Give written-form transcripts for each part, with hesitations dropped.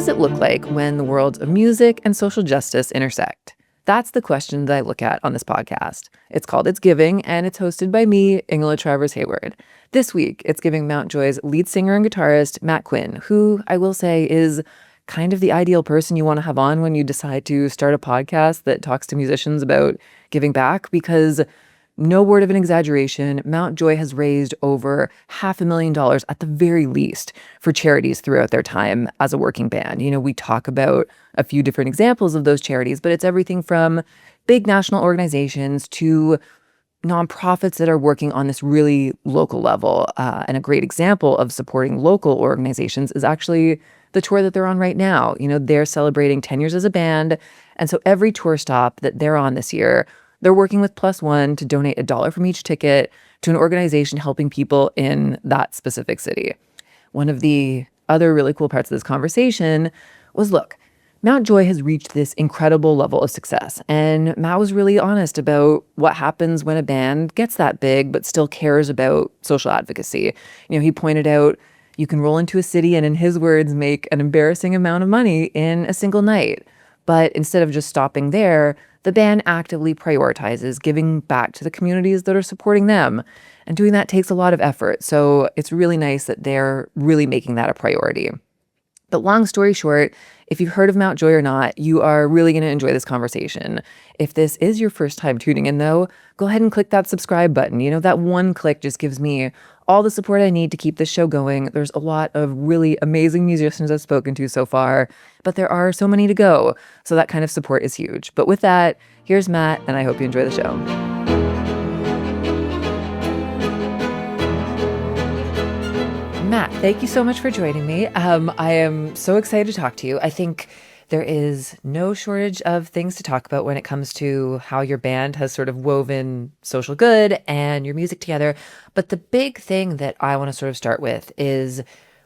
does it look like when the worlds of music and social justice intersect? That's the question that I look at on this podcast. It's called It's Giving, and it's hosted by me, Ingela Travers-Hayward. This week, it's giving Mountjoy's lead singer and guitarist, Matt Quinn, who I will say is kind of the ideal person you want to have on when you decide to start a podcast that talks to musicians about giving back, because no word of an exaggeration, Mountjoy has raised over $500,000 at the very least for charities throughout their time as a working band. You know, we talk about a few different examples of those charities, but it's everything from big national organizations to nonprofits that are working on this really local level. And a great example of supporting local organizations is actually the tour that they're on right now. You know, they're celebrating 10 years as a band. And so every tour stop that they're on this year, they're working with Plus One to donate $1 from each ticket to an organization helping people in that specific city. One of the other really cool parts of this conversation was, look, Mountjoy has reached this incredible level of success. And Matt was really honest about what happens when a band gets that big but still cares about social advocacy. You know, he pointed out you can roll into a city and, in his words, make an embarrassing amount of money in a single night. But instead of just stopping there, the band actively prioritizes giving back to the communities that are supporting them. And doing that takes a lot of effort. So it's really nice that they're really making that a priority. But long story short, if you've heard of Mountjoy or not, you are really going to enjoy this conversation. If this is your first time tuning in, though, go ahead and click that subscribe button. You know, that one click just gives me all the support I need to keep this show going. There's a lot of really amazing musicians I've spoken to so far, but there are so many to go. So that kind of support is huge. But with that, here's Matt, and I hope you enjoy the show. Matt, thank you so much for joining me. I am so excited to talk to you. I think there is no shortage of things to talk about when it comes to how your band has sort of woven social good and your music together. But the big thing that I want to sort of start with is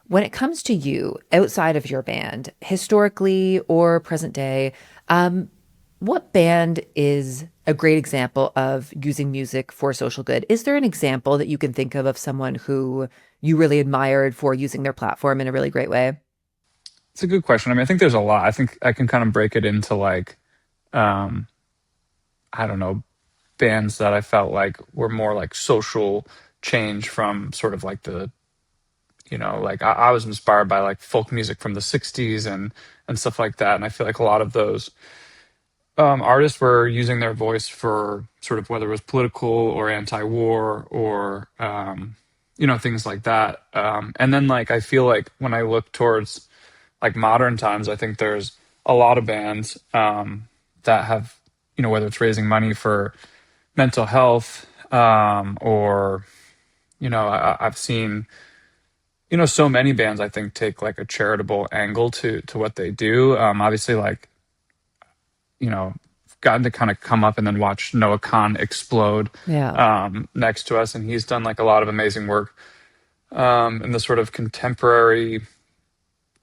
when it comes to you outside of your band, historically or present day, what band is a great example of using music for social good? Is there an example that you can think of someone who you really admired for using their platform in a really great way? It's a good question. I mean, I think there's a lot. I think I can kind of break it into like, I don't know, bands that I felt like were more like social change from sort of like like I was inspired by like folk music from the 60s and stuff like that. And I feel like a lot of those artists were using their voice for sort of whether it was political or anti-war or, things like that. And then like I feel like when I look towards like modern times, I think there's a lot of bands that have, whether it's raising money for mental health or, I've seen, so many bands I think take like a charitable angle to what they do. Obviously, like, gotten to kind of come up and then watch Noah Khan explode next to us, and he's done like a lot of amazing work in the sort of contemporary,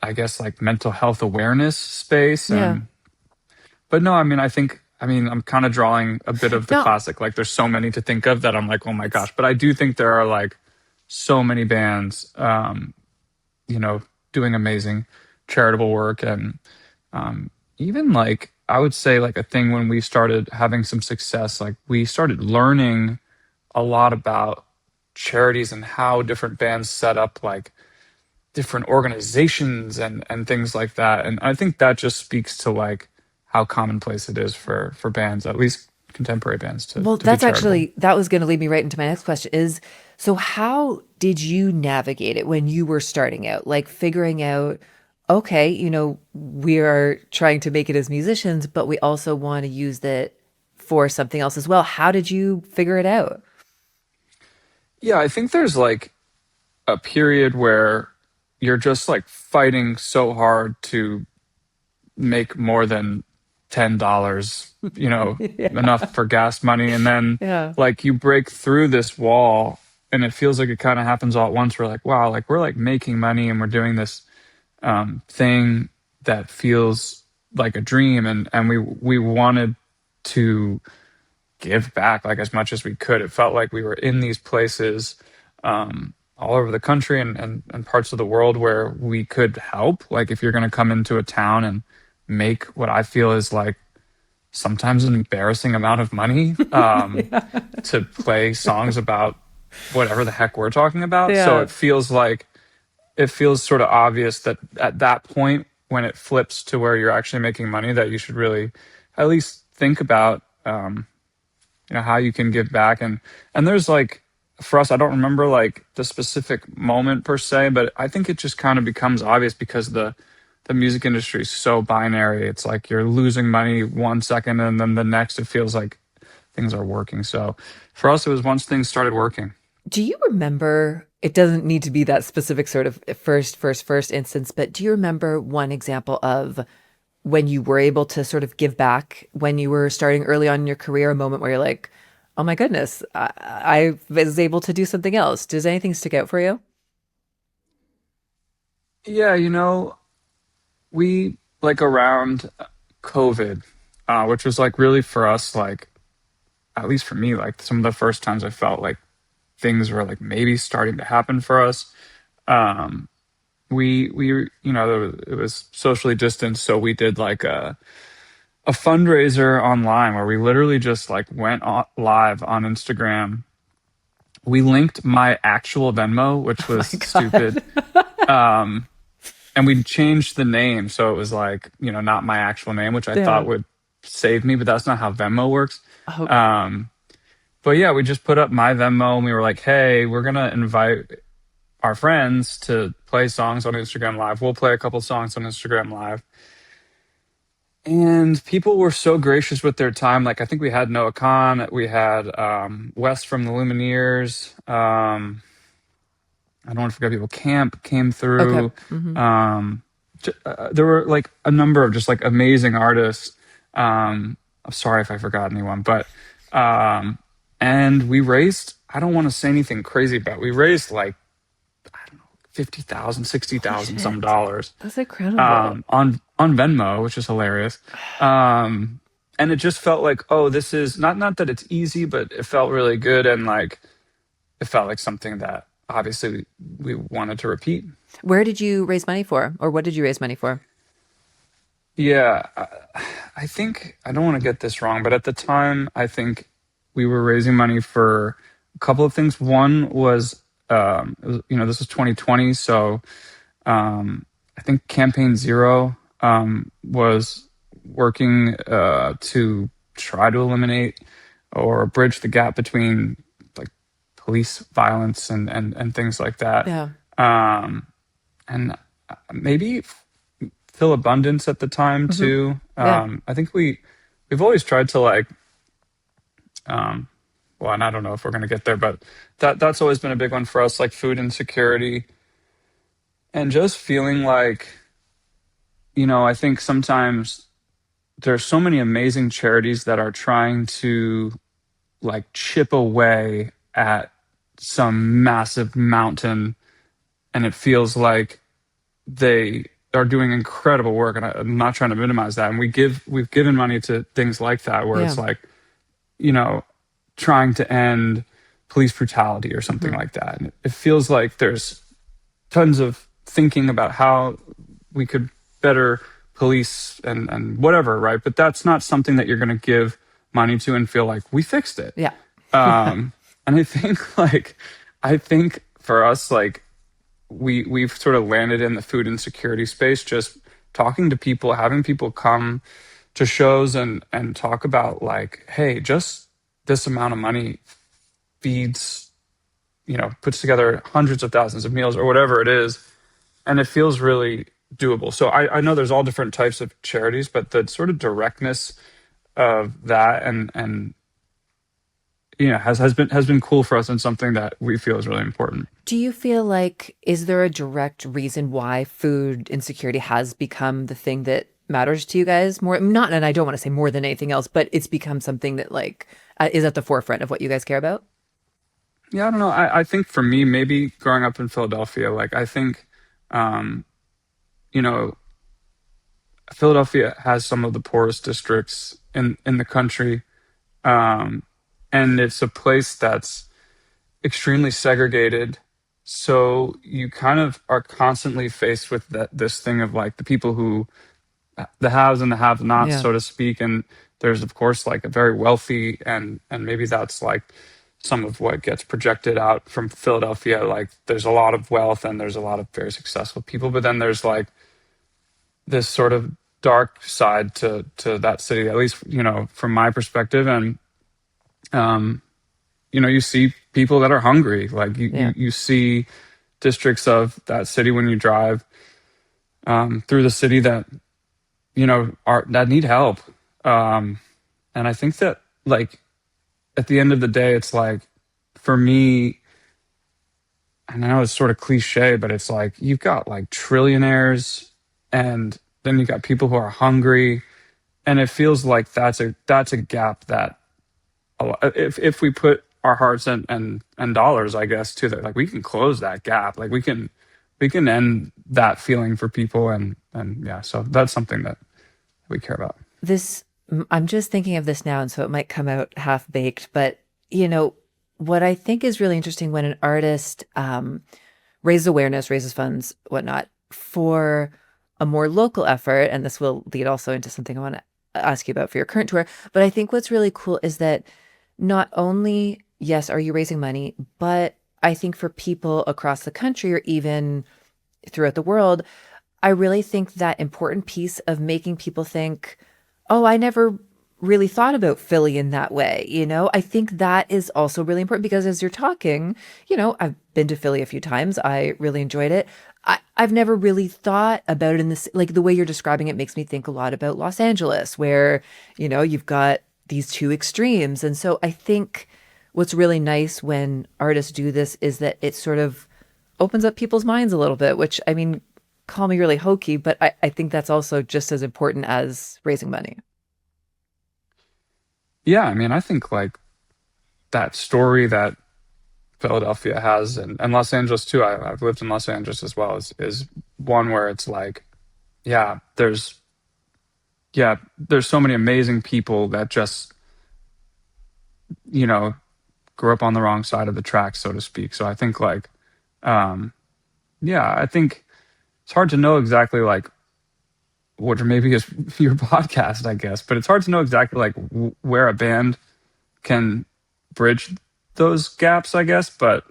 I guess, like mental health awareness space. But no, I mean, I'm kind of drawing a bit of the classic. Like there's so many to think of that I'm like, oh my gosh. But I do think there are like so many bands, doing amazing charitable work. And even like, I would say like a thing when we started having some success, like we started learning a lot about charities and how different bands set up like different organizations and things like that. And I think that just speaks to like how commonplace it is for bands, at least contemporary bands, to that's be actually, that was going to lead me right into my next question is, so how did you navigate it when you were starting out? Like figuring out, okay, we are trying to make it as musicians, but we also want to use that for something else as well. How did you figure it out? Yeah, I think there's like a period where you're just like fighting so hard to make more than $10, enough for gas money. And then like you break through this wall and it feels like it kind of happens all at once. We're like, wow, like we're like making money and we're doing this thing that feels like a dream. And we wanted to give back like as much as we could. It felt like we were in these places all over the country and parts of the world where we could help. Like if you're going to come into a town and make what I feel is like sometimes an embarrassing amount of money Yeah. to play songs about whatever the heck we're talking about. So Yeah. it feels like it feels sort of obvious that at that point when it flips to where you're actually making money that you should really at least think about how you can give back. And there's like for us, I don't remember like the specific moment per se, but I think it just kind of becomes obvious because the music industry is so binary. It's like you're losing money 1 second and then the next it feels like things are working. So for us it was once things started working. Do you remember, it doesn't need to be that specific sort of first instance, but do you remember one example of when you were able to sort of give back when you were starting early on in your career, a moment where you're like, oh my goodness, I was able to do something else. Does anything stick out for you? Yeah, we like around COVID, which was like really for us, like at least for me, like some of the first times I felt like things were like maybe starting to happen for us. Um, it was socially distanced, so we did like a fundraiser online where we literally just like went live on Instagram. We linked my actual Venmo, which Oh was my stupid. God. Um, and we changed the name so it was like not my actual name, which I thought Yeah. would save me, but that's not how Venmo works. Oh, um but yeah, we just put up my Venmo and we were like, hey, we're gonna invite our friends to play songs on Instagram Live. We'll play a couple songs on Instagram Live. And people were so gracious with their time. Like I think we had Noah Khan, we had Wes from the Lumineers. I don't want to forget people. Camp came okay. through. Hmm. Um, there were like a number of just like amazing artists. I'm sorry if I forgot anyone, but um, and we raised. I don't want to say anything crazy, but we raised like 50,000, sixty Holy thousand some shit. dollars That's incredible. on Venmo, which is hilarious. And it just felt like, oh, this is not that it's easy, but it felt really good and like it felt like something that obviously we wanted to repeat. Where did you raise money for? Or what did you raise money for? Yeah, I think I don't want to get this wrong, but at the time, I think we were raising money for a couple of things. One was, this was 2020, so I think Campaign Zero was working to try to eliminate or bridge the gap between like police violence and things like that. Yeah. Um, and maybe Phil Abundance at the time Hmm. too. Yeah. I think we've always tried to like, um, well, and I don't know if we're gonna get there, but that's always been a big one for us, like food insecurity and just feeling like, I think sometimes there's so many amazing charities that are trying to like chip away at some massive mountain, and it feels like they are doing incredible work, and I'm not trying to minimize that. And we've given money to things like that where Yeah. it's like, you know, trying to end police brutality or something Hmm. like that. And it feels like there's tons of thinking about how we could better police and whatever, right? But that's not something that you're going to give money to and feel like we fixed it. Yeah. And I think for us, like we've sort of landed in the food insecurity space, just talking to people, having people come to shows and talk about like, hey, just this amount of money feeds, puts together hundreds of thousands of meals or whatever it is, and it feels really doable. So I know there's all different types of charities, but the sort of directness of that and has been cool for us and something that we feel is really important. Do you feel like, is there a direct reason why food insecurity has become the thing that matters to you guys more? Not, and I don't want to say more than anything else, but it's become something that like is at the forefront of what you guys care about? Yeah, I don't know. I think for me, maybe growing up in Philadelphia, like I think, um, you know, Philadelphia has some of the poorest districts in the country, um, and it's a place that's extremely segregated. So you kind of are constantly faced with this thing of like the people who, the haves and the have nots, Yeah. so to speak. And there's of course like a very wealthy, and maybe that's like some of what gets projected out from Philadelphia. Like there's a lot of wealth and there's a lot of very successful people, but then there's like this sort of dark side to that city, at least, from my perspective. And um you see people that are hungry. Like Yeah. you see districts of that city when you drive through the city that are that need help. um and I think that, like, at the end of the day, it's like, for me, I know it's sort of cliche, but it's like you've got like trillionaires, and then you got people who are hungry, and it feels like that's a gap that, if we put our hearts and dollars, I guess, to that, like, we can close that gap. Like we can end that feeling for people, and yeah, so that's something that we care about. This, I'm just thinking of this now, and so it might come out half baked, but you know, what I think is really interesting when an artist raises awareness, raises funds, whatnot, for a more local effort, and this will lead also into something I want to ask you about for your current tour. But I think what's really cool is that not only, yes, are you raising money, but I think for people across the country or even throughout the world, I really think that important piece of making people think, oh, I never really thought about Philly in that way. I think that is also really important because as you're talking, I've been to Philly a few times. I really enjoyed it. I've never really thought about it in this, like the way you're describing it makes me think a lot about Los Angeles, where, you've got these two extremes. And so I think what's really nice when artists do this is that it sort of opens up people's minds a little bit, which, I mean, call me really hokey, but I think that's also just as important as raising money. Yeah, I mean, I think like that story that Philadelphia has, and Los Angeles too. I've lived in Los Angeles as well. Is one where it's like, yeah, there's so many amazing people that just you know grew up on the wrong side of the tracks, so to speak. So I think like, um, yeah, I think it's hard to know exactly like what maybe is your podcast, I guess, but it's hard to know exactly like where a band can bridge those gaps, I guess. But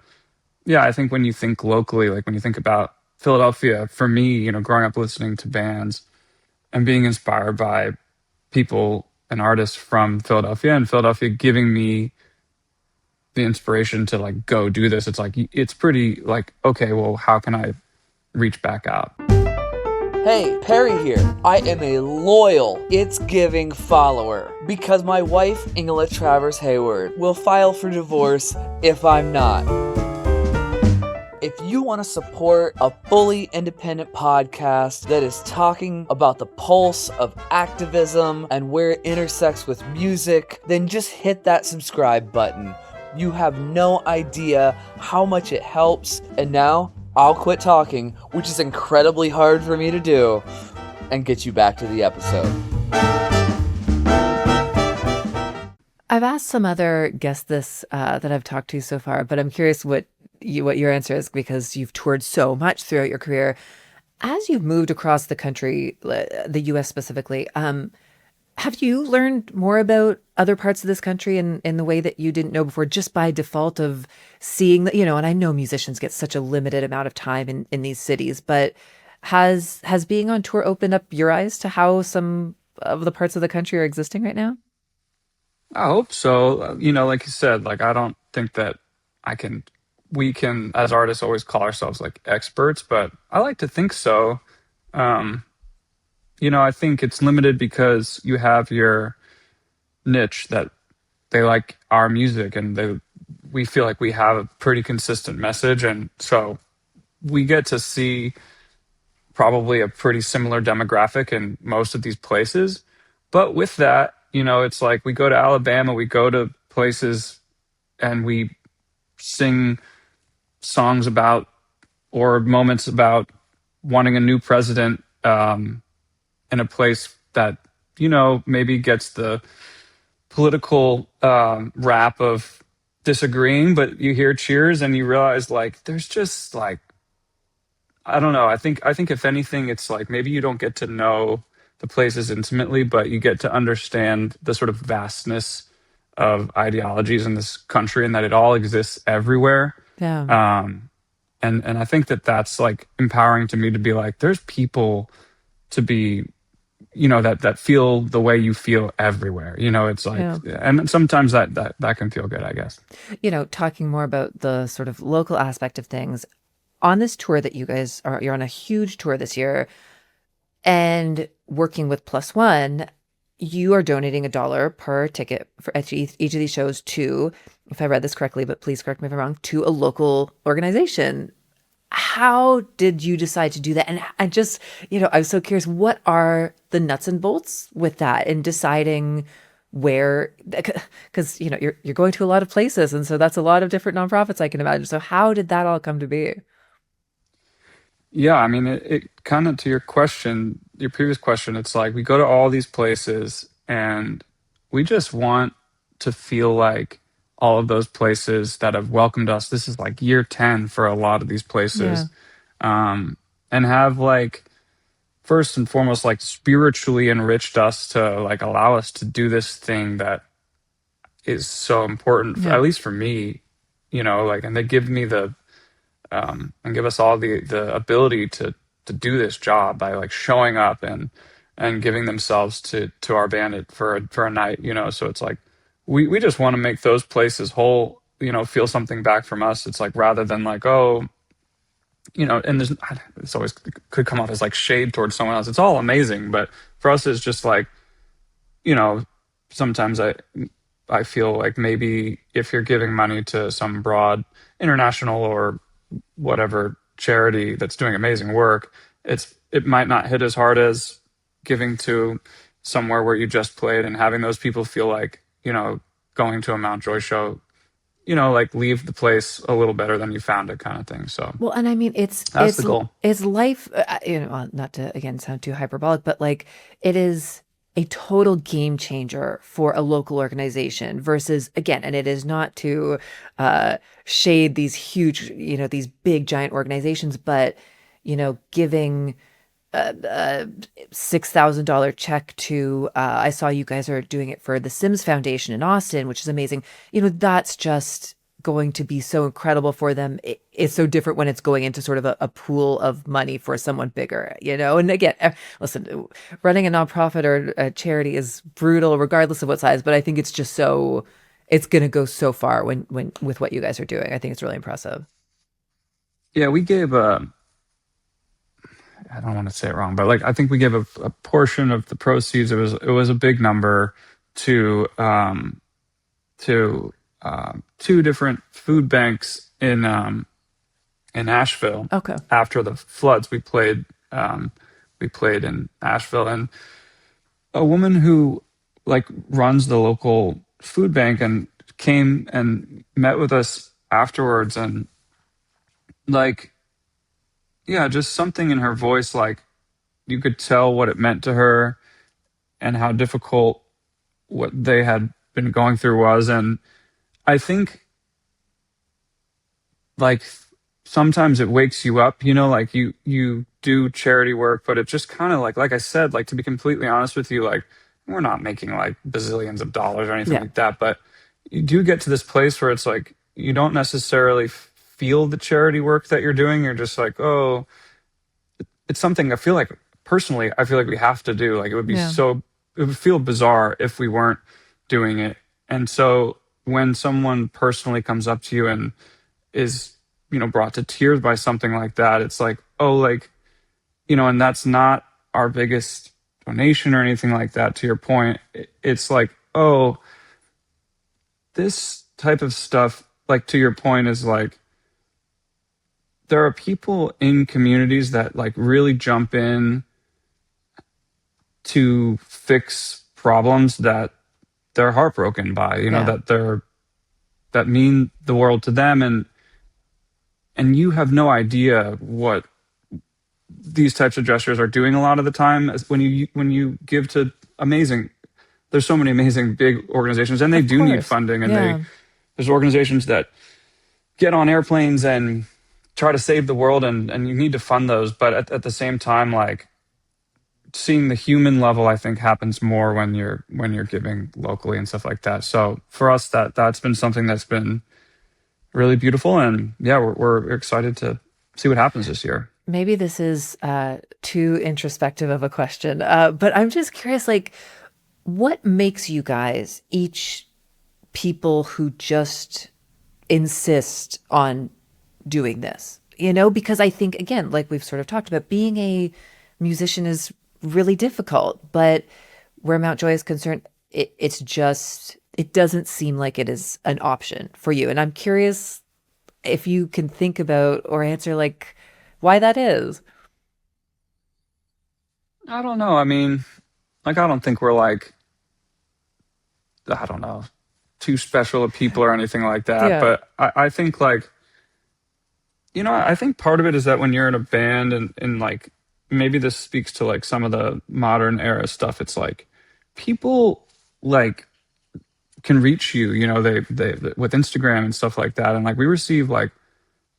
yeah, I think when you think locally, like when you think about Philadelphia, for me, growing up listening to bands and being inspired by people and artists from Philadelphia, and Philadelphia giving me the inspiration to like go do this, it's like it's pretty like, okay, well, how can I reach back out? Hey, Perry here. I am a loyal It's Giving follower because my wife, Ingela Travers-Hayward, will file for divorce if I'm not. If you want to support a fully independent podcast that is talking about the pulse of activism and where it intersects with music, then just hit that subscribe button. You have no idea how much it helps. And now, I'll quit talking, which is incredibly hard for me to do, and get you back to the episode. I've asked some other guests this that I've talked to so far, but I'm curious what your answer is because you've toured so much throughout your career. As you've moved across the country, the U.S. specifically, have you learned more about other parts of this country in the way that you didn't know before, just by default of seeing that, and I know musicians get such a limited amount of time in these cities, but has being on tour opened up your eyes to how some of the parts of the country are existing right now? I hope so. Like you said, like I don't think that I can, we can, as artists, always call ourselves like experts, but I like to think so. Um, I think it's limited because you have your niche that they like our music, and we feel like we have a pretty consistent message, and so we get to see probably a pretty similar demographic in most of these places. But with that, it's like we go to Alabama, we go to places, and we sing songs about, or moments about, wanting a new president, in a place that maybe gets the political rap of disagreeing, but you hear cheers and you realize like there's just like I don't know. I think if anything, it's like maybe you don't get to know the places intimately, but you get to understand the sort of vastness of ideologies in this country and that it all exists everywhere. Yeah. And I think that that's like empowering to me to be like, there's people to be, that feel the way you feel everywhere. It's like, Yeah. and sometimes that can feel good, I guess. Talking more about the sort of local aspect of things on this tour that you're on a huge tour this year and working with Plus One, you are donating $1 per ticket for each of these shows to, if I read this correctly, but please correct me if I'm wrong, to a local organization. How did you decide to do that? And I just, I was so curious, what are the nuts and bolts with that in deciding where, because, you're going to a lot of places. And so that's a lot of different nonprofits, I can imagine. So how did that all come to be? Yeah, I mean, it kind of to your question, your previous question, it's like we go to all these places and we just want to feel like all of those places that have welcomed us. This is like year 10 for a lot of these Yeah. places. And have like, first and foremost, like spiritually enriched us to like allow us to do this thing that is so important, Yeah. at least for me, like, and they give me and give us all the ability to do this job by like showing up and giving themselves to our band for a night, so it's like we just want to make those places whole, feel something back from us. It's like rather than like, oh, and it's always could come off as like shade towards someone else. It's all amazing, but for us it's just like, you know sometimes I feel like maybe if you're giving money to some broad international or whatever charity that's doing amazing work, it might not hit as hard as giving to somewhere where you just played and having those people feel like, going to a Mount Joy show, like leave the place a little better than you found it kind of thing. So Well, and I mean, that's the goal. it's life, not to again sound too hyperbolic, but like it is a total game changer for a local organization versus again, and it is not to shade these huge, these big giant organizations, but giving a $6,000 check to I saw you guys are doing it for the Sims Foundation in Austin, which is amazing. That's just going to be so incredible for them. It's so different when it's going into sort of a pool of money for someone bigger, and again, listen, running a nonprofit or a charity is brutal regardless of what size, but I think it's just it's going to go so far when with what you guys are doing. I think it's really impressive. Yeah, we gave I don't want to say it wrong, but like I think we gave a portion of the proceeds. It was a big number to to two different food banks in Asheville. Okay. After the floods, we played in Asheville, and a woman who like runs the local food bank and came and met with us afterwards, and like, yeah, just something in her voice, like you could tell what it meant to her and how difficult what they had been going through was. And I think like sometimes it wakes you up, like you do charity work, but it just kind of like I said, like to be completely honest with you, like we're not making like bazillions of dollars or anything Yeah. like that, but you do get to this place where it's like you don't necessarily feel the charity work that you're doing. You're just like, oh, it's something I feel like personally, I feel like we have to do. Like Yeah. it would feel bizarre if we weren't doing it. And so when someone personally comes up to you and is, brought to tears by something like that, it's like, oh, like, and that's not our biggest donation or anything like that. To your point, it's like, oh, this type of stuff, like to your point, is like, there are people in communities that like really jump in to fix problems that they're heartbroken by, Yeah. that mean the world to them, and you have no idea what these types of gestures are doing a lot of the time when you give to there's so many amazing big organizations, and they Of do need course. funding, and Yeah. there's organizations that get on airplanes and try to save the world, and you need to fund those. But at the same time, like seeing the human level, I think happens more when you're giving locally and stuff like that. So for us, that's been something that's been really beautiful, and yeah, we're excited to see what happens this year. Maybe this is too introspective of a question, but I'm just curious, like, what makes you guys each people who just insist on doing this? You know, because I think, again, like we've sort of talked about, being a musician is really difficult, but where Mount Joy is concerned, it's just, it doesn't seem like it is an option for you. And I'm curious if you can think about or answer, like, why that is. I don't know. I mean, like I don't think we're like, I don't know, too special of people or anything like that. Yeah. But I think like, I think part of it is that when you're in a band and like maybe this speaks to like some of the modern era stuff, it's like people like can reach you, they with Instagram and stuff like that. And like we receive like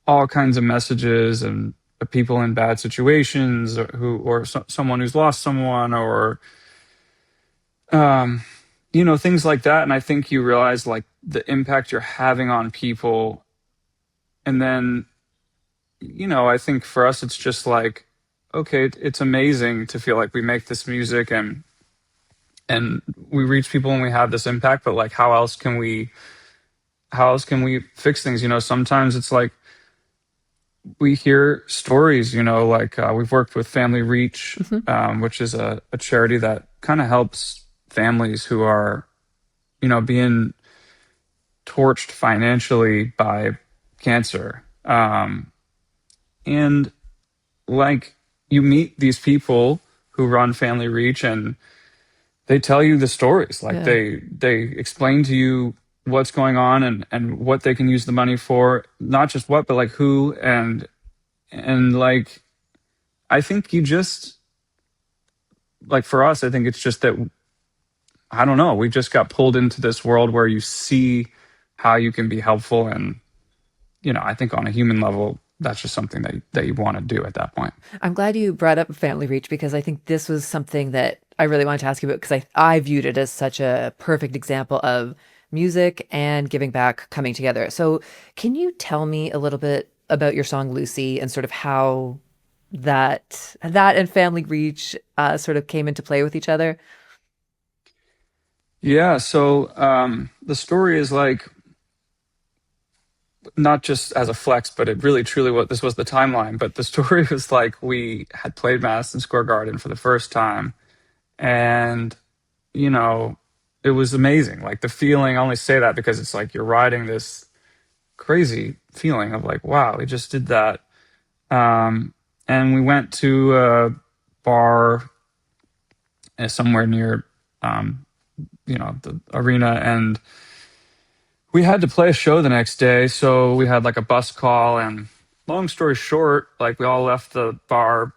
all kinds of messages and people in bad situations or someone who's lost someone or things like that. And I think you realize like the impact you're having on people. And then I think for us it's just like, okay, it's amazing to feel like we make this music and we reach people and we have this impact, but like how else can we fix things? Sometimes it's like we hear stories, like we've worked with Family Reach, which is a charity that kind of helps families who are, being torched financially by cancer. And like you meet these people who run Family Reach and they tell you the stories. Like Yeah. they explain to you what's going on and what they can use the money for, not just what, but like who. And like, I think you just, like for us, I think it's just that, I don't know, we just got pulled into this world where you see how you can be helpful. And, I think on a human level, that's just something that you want to do at that point. I'm glad you brought up Family Reach because I think this was something that I really wanted to ask you about because I viewed it as such a perfect example of music and giving back coming together. So, can you tell me a little bit about your song Lucy and sort of how that and Family Reach sort of came into play with each other? Yeah. So the story is like, not just as a flex, but it really truly what this was the timeline. But the story was like we had played Madison Square Garden for the first time, and you know, it was amazing. Like the feeling. I only say that because it's like you're riding this crazy feeling of like, wow, we just did that. And we went to a bar somewhere near, the arena, and we had to play a show the next day, so we had like a bus call. And long story short, like we all left the bar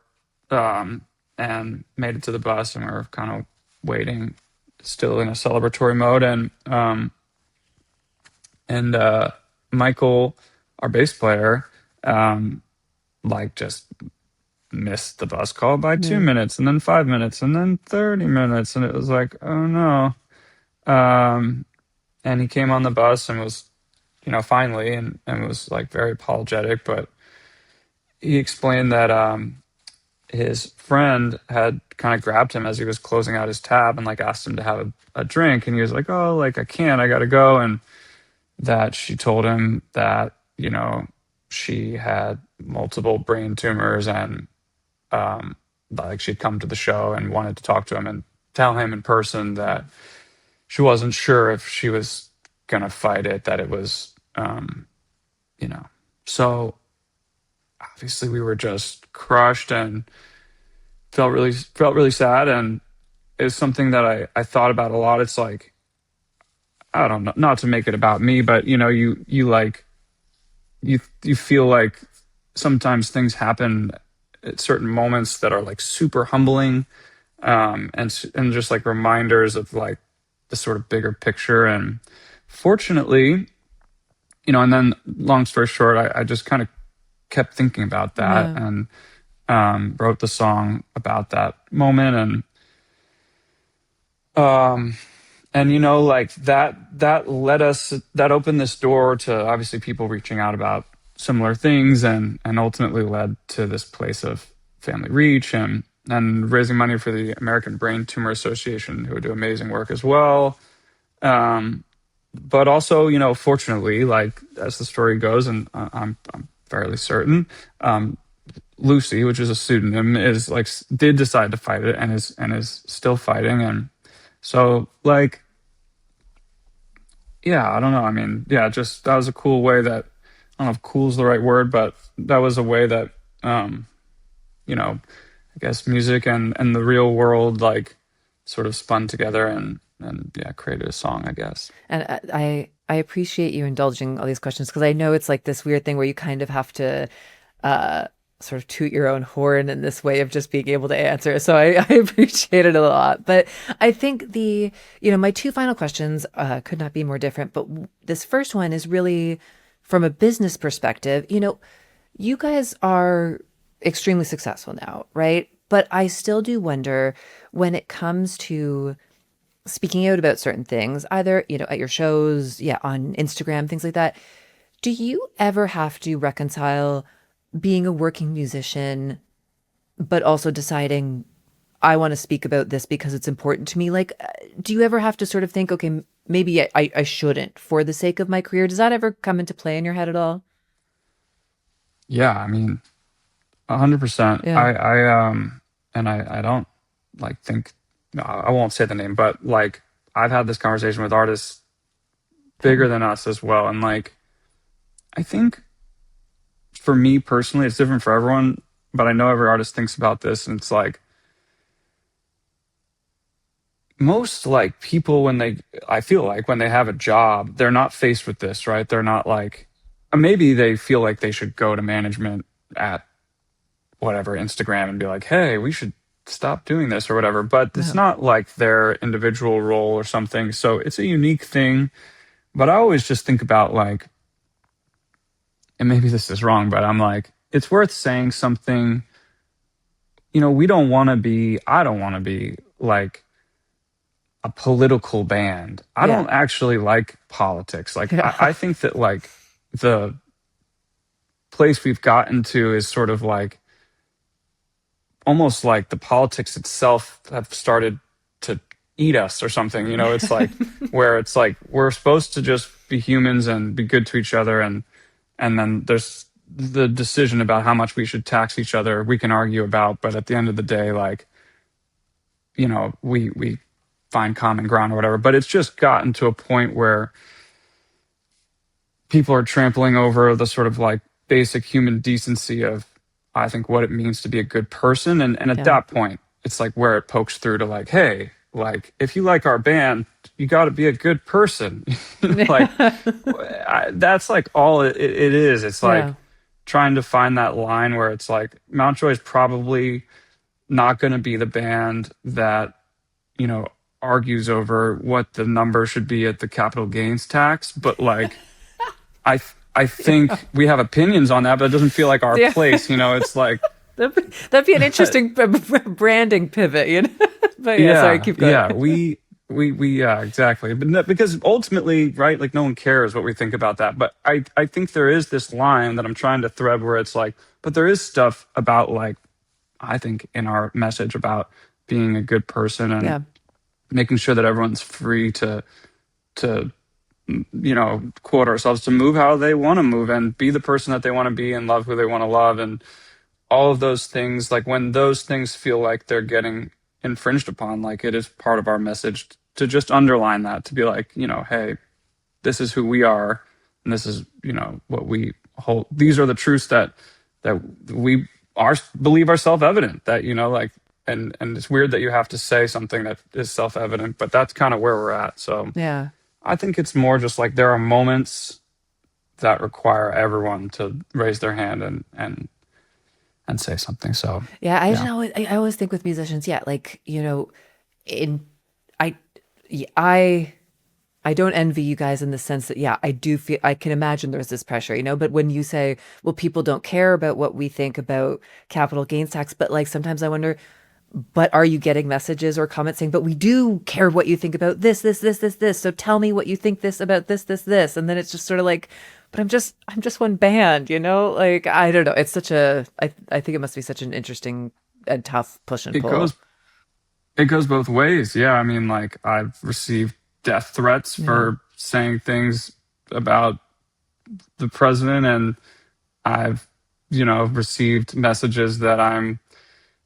and made it to the bus, and we were kind of waiting, still in a celebratory mode. And Michael, our bass player, like just missed the bus call by 2 minutes, and then 5 minutes, and then 30 minutes, and it was like, oh no. And he came on the bus and was, finally, and was like very apologetic, but he explained that his friend had kind of grabbed him as he was closing out his tab and like asked him to have a drink, and he was like, oh, like I can't, I gotta go. And that she told him that, she had multiple brain tumors, and like she'd come to the show and wanted to talk to him and tell him in person that she wasn't sure if she was gonna fight it, that it was, so obviously we were just crushed and felt really sad. And it's something that I thought about a lot. It's like, I don't know, not to make it about me, but you like, you feel like sometimes things happen at certain moments that are like super humbling, and just like reminders of like the sort of bigger picture. And fortunately, and then long story short, I just kind of kept thinking about that Yeah. and wrote the song about that moment. Um, and like that led us, that opened this door to obviously people reaching out about similar things, and ultimately led to this place of Family Reach and raising money for the American Brain Tumor Association, who do amazing work as well. But also, fortunately, like as the story goes, and I'm fairly certain, Lucy, which is a pseudonym, is like did decide to fight it, and is still fighting. And so, like, yeah, I don't know. I mean, yeah, just that was a cool way that, I don't know if cool is the right word, but that was a way that, um, I guess music and the real world like sort of spun together and yeah, created a song, I guess. And I appreciate you indulging all these questions because I know it's like this weird thing where you kind of have to uh, sort of toot your own horn in this way of just being able to answer. So I appreciate it a lot. But I think my two final questions could not be more different. But this first one is really from a business perspective. You guys are extremely successful now, right? But I still do wonder when it comes to speaking out about certain things, either, at your shows, yeah, on Instagram, things like that. Do you ever have to reconcile being a working musician, but also deciding, I want to speak about this because it's important to me? Like, do you ever have to sort of think, okay, maybe I shouldn't for the sake of my career? Does that ever come into play in your head at all? Yeah, I mean, 100%. Yeah. And I don't like think, no, I won't say the name, but like I've had this conversation with artists bigger than us as well. And like, I think for me personally, it's different for everyone, but I know every artist thinks about this, and it's like most like people when they, I feel like when they have a job, they're not faced with this, right? They're not like, maybe they feel like they should go to management at whatever Instagram and be like, hey, we should stop doing this or whatever. But it's No. not like their individual role or something. So it's a unique thing. But I always just think about like, and maybe this is wrong, but I'm like, it's worth saying something. We don't want to be, I don't want to be like a political band. I Yeah. don't actually like politics. Like, Yeah. I think that like the place we've gotten to is sort of like almost like the politics itself have started to eat us or something. It's like where it's like we're supposed to just be humans and be good to each other, and then there's the decision about how much we should tax each other we can argue about, but at the end of the day, like, we find common ground or whatever. But it's just gotten to a point where people are trampling over the sort of like basic human decency of, I think, what it means to be a good person. And at Yeah. that point, it's like where it pokes through to like, hey, like if you like our band, you got to be a good person. Like that's like all it is. It's like Yeah. trying to find that line where it's like Mountjoy is probably not going to be the band that, argues over what the number should be at the capital gains tax, but like I I think we have opinions on that, but it doesn't feel like our Yeah. place. It's like, That'd be an interesting branding pivot. But yeah, sorry, yeah, keep going. yeah, yeah, exactly. But because ultimately, right, like no one cares what we think about that. But I think there is this line that I'm trying to thread where it's like, but there is stuff about like, I think in our message about being a good person and Yeah. making sure that everyone's free to quote ourselves, to move how they want to move and be the person that they want to be and love who they want to love, and all of those things. Like when those things feel like they're getting infringed upon, like it is part of our message to just underline that, to be like, hey, this is who we are, and this is, what we hold. These are the truths that we are believe are self-evident, that, like, and it's weird that you have to say something that is self-evident, but that's kind of where we're at. So Yeah. I think it's more just like there are moments that require everyone to raise their hand and say something. So Yeah, yeah. I always think with musicians, yeah, like, in I yeah, I I don't envy you guys in the sense that, yeah, I do feel, I can imagine there's this pressure, but when you say, well, people don't care about what we think about capital gains tax, but like sometimes I wonder, but are you getting messages or comments saying, but we do care what you think about this? So tell me what you think this about this. And then it's just sort of like, but I'm just one band, Like, I don't know. It's I think it must be such an interesting and tough push and It pull. goes it goes both ways. Yeah, I mean, like I've received death threats Yeah. for saying things about the president, and I've, received messages that I'm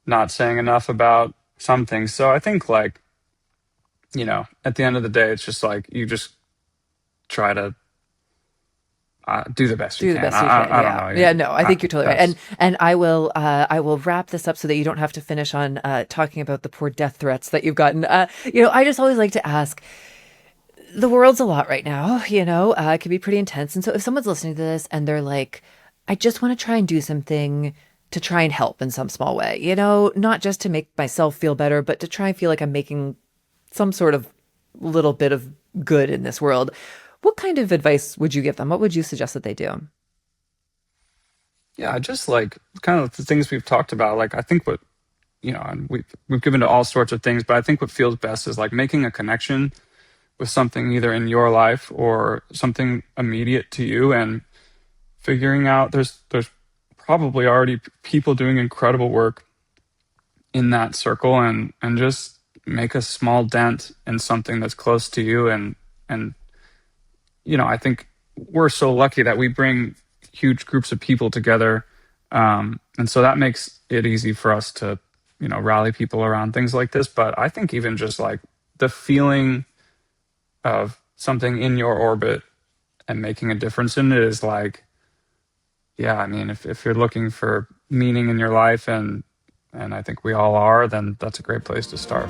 not saying enough about some things. So I think like, at the end of the day, it's just like you just try to do the best you Do the can. best you can. I don't Yeah. know. Yeah, no, I think you're totally right. That's And I will wrap this up so that you don't have to finish on talking about the poor death threats that you've gotten. I just always like to ask, the world's a lot right now, it can be pretty intense. And so if someone's listening to this and they're like, I just want to try and do something to try and help in some small way, not just to make myself feel better, but to try and feel like I'm making some sort of little bit of good in this world. What kind of advice would you give them? What would you suggest that they do? Yeah, just like kind of the things we've talked about. Like I think what and we've given to all sorts of things, but I think what feels best is like making a connection with something either in your life or something immediate to you, and figuring out there's probably already people doing incredible work in that circle, and just make a small dent in something that's close to you. And I think we're so lucky that we bring huge groups of people together, and so that makes it easy for us to rally people around things like this. But I think even just like the feeling of something in your orbit and making a difference in it is like, yeah, I mean, if you're looking for meaning in your life, and I think we all are, then that's a great place to start.